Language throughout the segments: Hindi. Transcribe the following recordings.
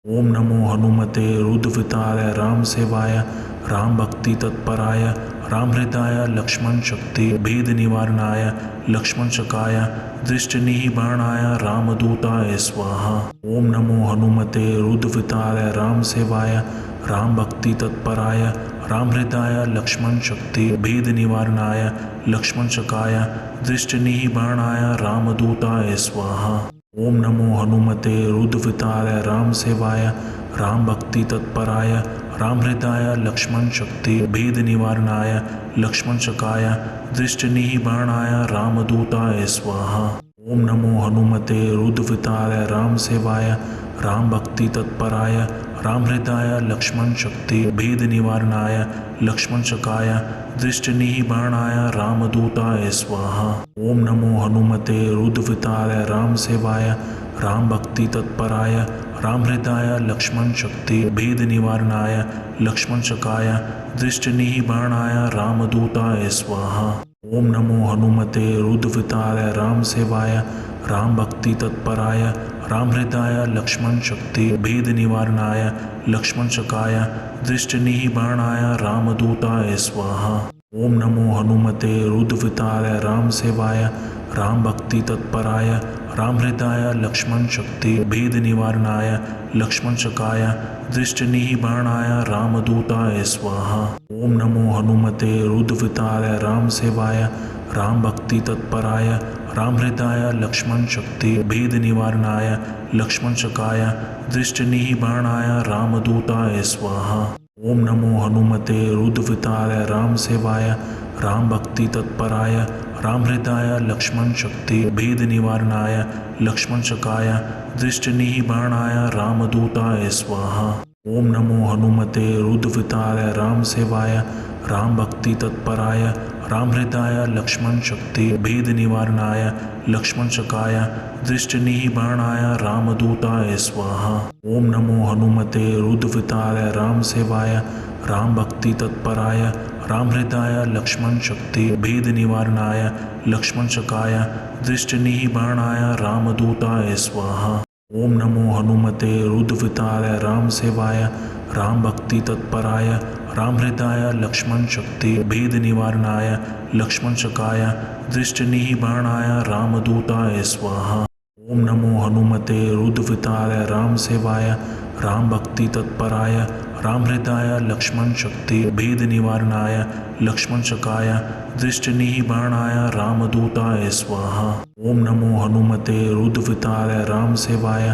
ओम नमो हनुमते रुद्रविताय राम सेवाय राम भक्ति तत्पराय राम हृदाय लक्ष्मण शक्ति भेद निवारणाय लक्ष्मण शकाय दृष्टि निवारणाय रामदूताय स्वाहा। ओम नमो हनुमते रुद्रविताय राम सेवाय राम भक्ति तत्पराय राम हृदाय लक्ष्मण शक्ति भेद निवारणाय लक्ष्मण शकाय दृष्टि निवारणाय रामदूताय स्वाहा। ओम नमो हनुमते रुद्रविताय राम सेवाय राम भक्ति तत्पराय राम हृदाय लक्ष्मण शक्ति भेद निवारणाय लक्ष्मण शकाय दृष्टि निवारणाय रामदूताय स्वाहा। ओम नमो हनुमते रुद्रविताय राम सेवाय राम भक्ति तत्पराय राम हृदाय लक्ष्मण शक्ति भेद निवारणाय लक्ष्मण शकाय दृष्टि निवारणाय रामदूताय स्वाहा। ओम नमो हनुमते रुद्रविताय राम सेवाय राम भक्ति तत्पराय राम हृदाय लक्ष्मण शक्ति भेद निवारणाय लक्ष्मण शकाय दृष्टि निवारणाय रामदूताय स्वाहा। ओम नमो हनुमते रुद्रविताय राम सेवाय राम भक्ति तत्पराय राम हृदाय लक्ष्मण शक्ति भेद निवारणाय लक्ष्मण शकाय दृष्टि निवारणाय रामदूताय स्वाहा। ओम नमो हनुमते रुद्रविताय राम सेवाय राम भक्ति तत्पराय राम हृदाय लक्ष्मण शक्ति भेद निवारणाय लक्ष्मण शकाय दृष्टि निवारणाय रामदूताय स्वाहा। ओम नमो हनुमते रुद्रविताय राम सेवाय राम भक्ति तत्पराय राम हृदाय लक्ष्मण शक्ति भेद निवारणाय लक्ष्मण शकाय दृष्टि निवारणाय रामदूताय स्वाहा। ओम नमो हनुमते रुद्रविताय राम सेवाय राम भक्ति तत्पराय राम हृदाय लक्ष्मण शक्ति भेद निवारणाय लक्ष्मण शकाय दृष्टि निवारणाय रामदूताय स्वाहा। ओम नमो हनुमते रुद्रविताय राम सेवाय राम भक्ति तत्पराय राम हृदाय लक्ष्मण शक्ति भेद निवारणाय लक्ष्मण शकाय दृष्टि निवारणाय रामदूताय स्वाहा। ओम नमो हनुमते रुद्रविताय राम सेवाय राम भक्ति तत्पराय राम हृदाय लक्ष्मण शक्ति भेद निवारणाय लक्ष्मण शकाय दृष्टि निवारणाय रामदूताय स्वाहा। ओम नमो हनुमते रुद्रविताय राम सेवाय राम भक्ति तत्पराय राम हृदाय लक्ष्मण शक्ति भेद निवारणाय लक्ष्मण शकाय दृष्टि निवारणाय रामदूताय स्वाहा। ओम नमो हनुमते रुद्रविताय राम सेवाय राम भक्ति तत्पराय राम हृदाय लक्ष्मण शक्ति भेद निवारणाय लक्ष्मण शकाय दृष्टि निवारणाय रामदूताय स्वाहा। ओम नमो हनुमते रुद्रविताय राम सेवाय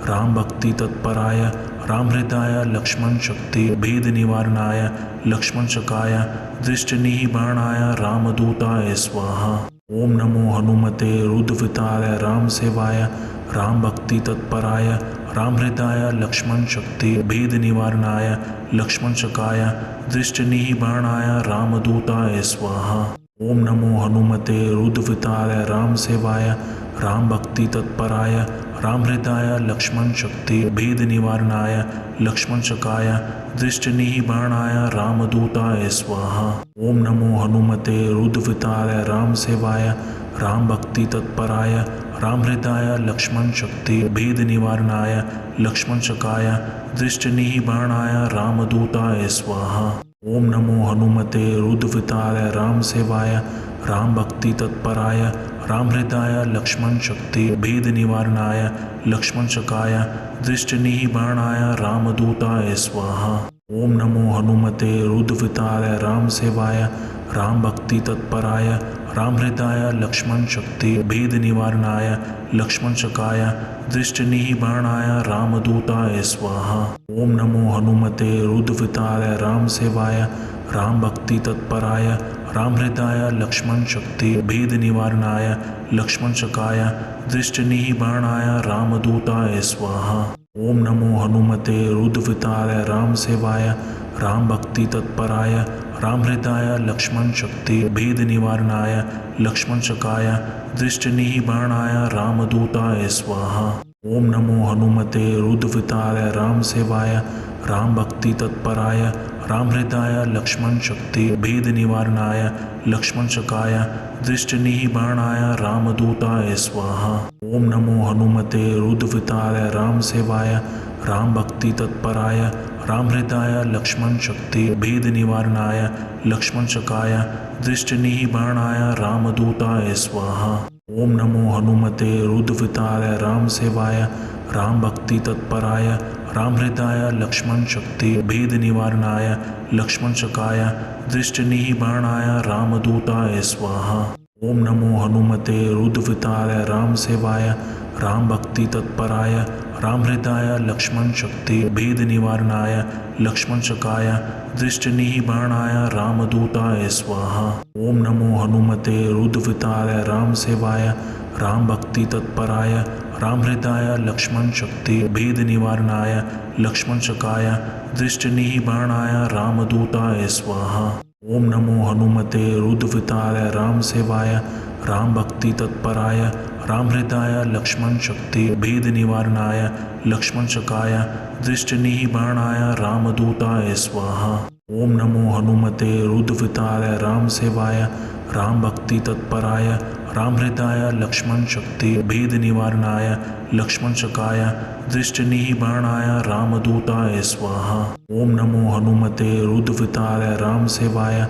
राम भक्ति तत्पराय राम हृदाय लक्ष्मण शक्ति भेद निवारणाय लक्ष्मण शकाय दृष्टि निवारणाय रामदूताय स्वाहा। ओम नमो हनुमते रुद्रविताय राम सेवाय राम भक्ति तत्पराय राम हृदाय लक्ष्मण शक्ति भेद निवारणाय लक्ष्मण शकाय दृष्टि निवारणाय रामदूताय स्वाहा। ओम नमो हनुमते रुद्रविताय राम सेवाय राम भक्ति तत्पराय राम हृदाय लक्ष्मण शक्ति भेद निवारणाय लक्ष्मण शकाय दृष्टि निवारणाय रामदूताय स्वाहा। ओम नमो हनुमते रुद्रविताय राम सेवाय राम भक्ति तत्पराय राम हृदाय लक्ष्मण शक्ति भेद निवारणाय लक्ष्मण शकाय दृष्टि निवारणाय रामदूताय स्वाहा। ओम नमो हनुमते रुद्रविताय राम सेवाय राम भक्ति तत्पराय राम हृदाय लक्ष्मण शक्ति भेद निवारणाय लक्ष्मण शकाय दृष्टि निवारणाय रामदूताय स्वाहा। ओम नमो हनुमते रुद्रविताय राम सेवाय राम भक्ति तत्पराय राम हृदाय लक्ष्मण शक्ति भेद निवारणाय लक्ष्मण शकाय दृष्टि निवारणाय रामदूताय स्वाहा। ओम नमो हनुमते रुद्रविताय राम सेवाय राम भक्ति तत्पराय राम हृदाय लक्ष्मण शक्ति भेद निवारणाय लक्ष्मण शकाय दृष्टि निवारणाय रामदूताय स्वाहा। ओम नमो हनुमते रुद्रविताय राम सेवाय राम भक्ति तत्पराय राम हृदाय लक्ष्मण शक्ति भेद निवारणाय लक्ष्मण शकाय दृष्टि निवारणाय रामदूताय स्वाहा। ओम नमो हनुमते रुद्रविताय राम सेवाय राम भक्ति तत्पराय राम हृदाय लक्ष्मण शक्ति भेद निवारणाय लक्ष्मण शकाय दृष्टि निवारणाय रामदूताय स्वाहा। ओम नमो हनुमते रुद्रविताय राम सेवाय राम भक्ति तत्पराय राम हृदाय लक्ष्मण शक्ति भेद निवारणाय लक्ष्मण शकाय दृष्टि निवारणाय रामदूताय स्वाहा। ओम नमो हनुमते रुद्रविताय राम सेवाय राम भक्ति तत्पराय राम हृदाय लक्ष्मण शक्ति भेद निवारणाय लक्ष्मण शकाय दृष्टि निवारणाय रामदूताय स्वाहा। ओम नमो हनुमते रुद्रविताय राम सेवाय राम भक्ति तत्पराय राम हृदाय लक्ष्मण शक्ति भेद निवारणाय लक्ष्मण शकाय दृष्टि निवारणाय रामदूताय स्वाहा। ओम नमो हनुमते रुद्रविताय राम सेवाय राम भक्ति तत्पराय राम हृदाय लक्ष्मण शक्ति भेद निवारणाय लक्ष्मण शकाय दृष्टि निवारणाय रामदूताय स्वाहा। ओम नमो हनुमते रुद्रविताय राम सेवाय राम भक्ति तत्पराय राम हृदाय लक्ष्मण शक्ति भेद निवारणाय लक्ष्मण शकाय दृष्टि निवारणाय रामदूताय स्वाहा। ओम नमो हनुमते रुद्रविताय राम सेवाय राम भक्ति तत्पराय राम हृदाय लक्ष्मण शक्ति भेद निवारणाय लक्ष्मण शकाय दृष्टि निवारणाय रामदूताय स्वाहा। ओम नमो हनुमते रुद्रविताय राम सेवाय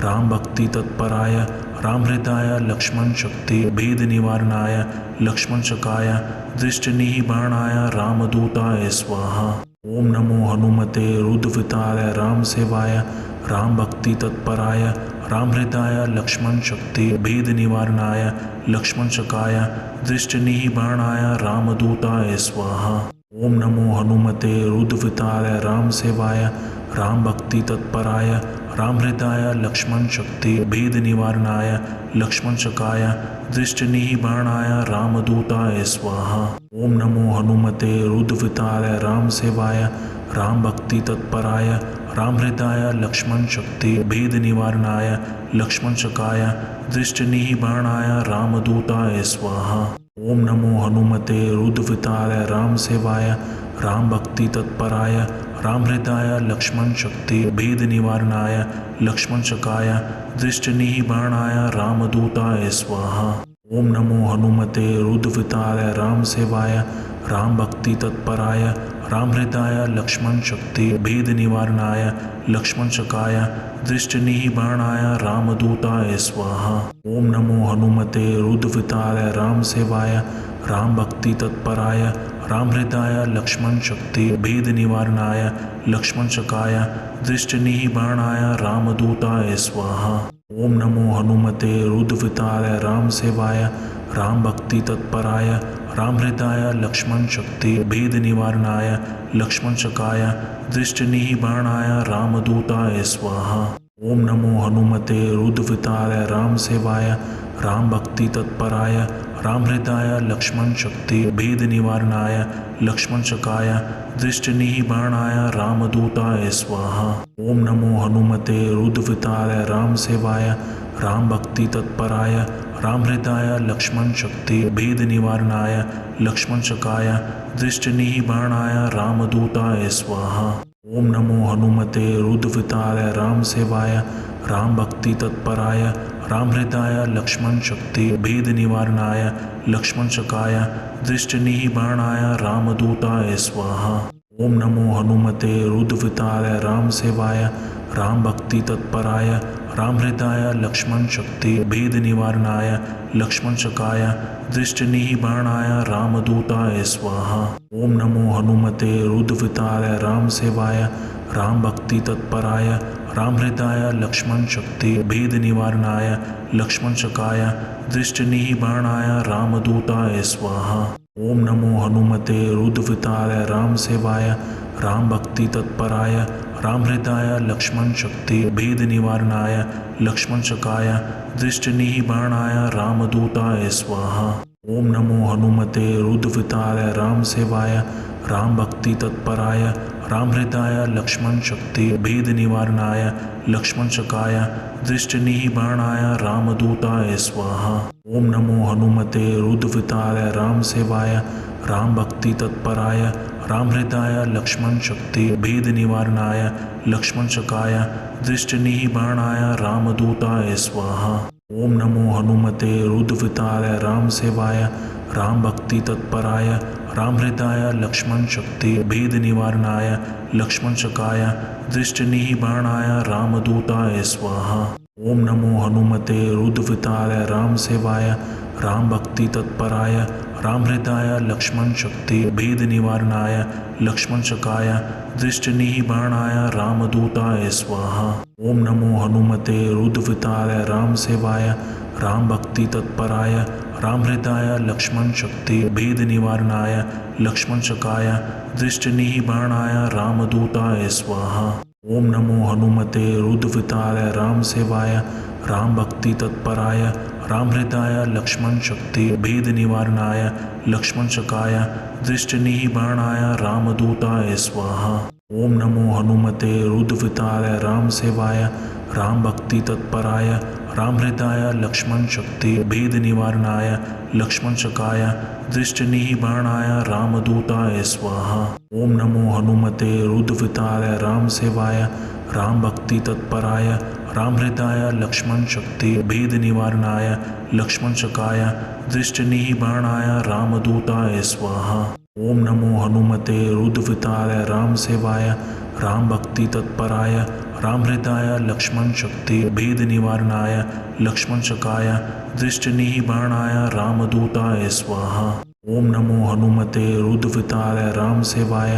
राम भक्ति तत्पराय राम हृदाय लक्ष्मण शक्ति भेद निवारणाय लक्ष्मण शकाय दृष्टि निवारणाय रामदूताय स्वाहा। ओम नमो हनुमते रुद्रविताय राम सेवाय राम भक्ति तत्पराय राम हृदाय लक्ष्मण शक्ति भेद निवारणाय लक्ष्मण शकाय दृष्टि निवारणाय रामदूताय स्वाहा। ओम नमो हनुमते रुद्रविताय राम सेवाय राम भक्ति तत्पराय राम हृदाय लक्ष्मण शक्ति भेद निवारणाय लक्ष्मण शकाय दृष्टि निवारणाय रामदूताय स्वाहा। ओम नमो हनुमते रुद्रविताय राम सेवाय राम भक्ति तत्पराय राम हृदाय लक्ष्मण शक्ति भेद निवारणाय लक्ष्मण शकाय दृष्टि निवारणाय रामदूताय स्वाहा। ओम नमो हनुमते रुद्रविताय राम सेवाय राम भक्ति तत्पराय राम हृदाय लक्ष्मण शक्ति भेद निवारणाय लक्ष्मण शकाय दृष्टि निवारणाय रामदूताय स्वाहा। ओम नमो हनुमते रुद्रविताय राम सेवाय राम भक्ति तत्पराय राम हृदाय लक्ष्मण शक्ति भेद निवारणाय लक्ष्मण शकाय दृष्टि निवारणाय रामदूताय स्वाहा। ओम नमो हनुमते रुद्रविताय राम सेवाय राम भक्ति तत्पराय राम हृदाय लक्ष्मण शक्ति भेद निवारणाय लक्ष्मण शकाय दृष्टि निवारणाय रामदूताय स्वाहा। ओम नमो हनुमते रुद्रविताय राम सेवाय राम भक्ति तत्पराय राम हृदाय लक्ष्मण शक्ति भेद निवारणाय लक्ष्मण शकाय दृष्टि निवारणाय रामदूताय स्वाहा। ओम नमो हनुमते रुद्रविताय राम सेवाय राम भक्ति तत्पराय राम हृदाय लक्ष्मण शक्ति भेद निवारणाय लक्ष्मण शकाय दृष्टि निवारणाय रामदूताय स्वाहा। ओम नमो हनुमते रुद्रविताय राम सेवाय राम भक्ति तत्पराय राम हृदाय लक्ष्मण शक्ति भेद निवारणाय लक्ष्मण शकाय दृष्टि निवारणाय रामदूताय स्वाहा। ओम नमो हनुमते रुद्रविताय राम सेवाय राम भक्ति तत्पराय राम हृदाय लक्ष्मण शक्ति भेद निवारणाय लक्ष्मण शकाय दृष्टि निवारणाय रामदूताय स्वाहा। ओम नमो हनुमते रुद्रविताय राम सेवाय राम भक्ति तत्पराय राम हृदाय लक्ष्मण शक्ति भेद निवारणाय लक्ष्मण शकाय दृष्टि निवारणाय रामदूताय स्वाहा। ओम नमो हनुमते रुद्रविताय राम सेवाय राम भक्ति तत्पराय राम हृदाय लक्ष्मण शक्ति भेद निवारणाय लक्ष्मण शकाय दृष्टि निवारणाय रामदूताय स्वाहा। ओम नमो हनुमते रुद्रविताय राम सेवाय राम भक्ति तत्पराय राम हृदाय लक्ष्मण शक्ति भेद निवारणाय लक्ष्मण शकाय दृष्टि निवारणाय रामदूताय स्वाहा। ओम नमो हनुमते रुद्रविताय राम सेवाय राम भक्ति तत्पराय राम हृदाय लक्ष्मण शक्ति भेद निवारणाय लक्ष्मण शकाय दृष्टि निवारणाय रामदूताय स्वाहा। ओम नमो हनुमते रुद्रविताय राम सेवाय राम भक्ति तत्पराय राम हृदाय लक्ष्मण शक्ति भेद निवारणाय लक्ष्मण शकाय दृष्टि निवारणाय रामदूताय स्वाहा। ओम नमो हनुमते रुद्रविताय राम सेवाय राम भक्ति तत्पराय रामहृदाय लक्ष्मणशक्ति भेदनिवारणाय लक्ष्मणशकाय दृष्टिनिबाणाय रामदूताय स्वाहा। ओम नमो हनुमते रुद्रविताय राम सेवाय राम भक्ति तत्पराय रामहृदाय लक्ष्मणशक्ति भेदनिवारणाय लक्ष्मणशकाय दृष्टिनिबाणाय रामदूताय स्वाहा। ओम नमो हनुमते रुद्रविताय राम सेवाय राम भक्ति तत्पराय रामहृदाय लक्ष्मणशक्ति भेदनिवारणाय लक्ष्मणशकाय दृष्टिनिबाणाय रामदूताय स्वाहा। ओम नमो हनुमते रुद्रविताय राम सेवाय राम भक्ति तत्पराय रामहृदाय लक्ष्मणशक्ति भेदनिवारणाय लक्ष्मणशकाय दृष्टिनिबाणाय रामदूताय स्वाहा। ओम नमो हनुमते रुद्रविताय राम सेवाय राम भक्ति तत्पराय रामहृदाय लक्ष्मणशक्ति भेदनिवारणाय लक्ष्मणशकाय दृष्टिनिबाणाय रामदूताय स्वाहा। ओम नमो हनुमते रुद्रविताय राम सेवाय राम भक्ति तत्पराय रामहृदाय लक्ष्मणशक्ति भेदनिवारणाय लक्ष्मणशकाय दृष्टिनिबाणाय रामदूताय स्वाहा। ओम नमो हनुमते रुद्रविताय राम सेवाय राम भक्ति तत्पराय रामहृदाय लक्ष्मणशक्ति भेदनिवारणाय लक्ष्मणशकाय दृष्टिनिबाणाय रामदूताय स्वाहा। ओम नमो हनुमते रुद्रविताय राम सेवाय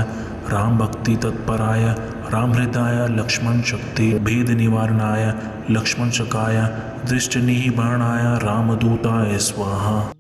राम भक्ति तत्पराय रामहृदाय लक्ष्मणशक्ति भेदनिवारणाय लक्ष्मणशकाय दृष्टिनिबाणाय रामदूताय स्वाहा।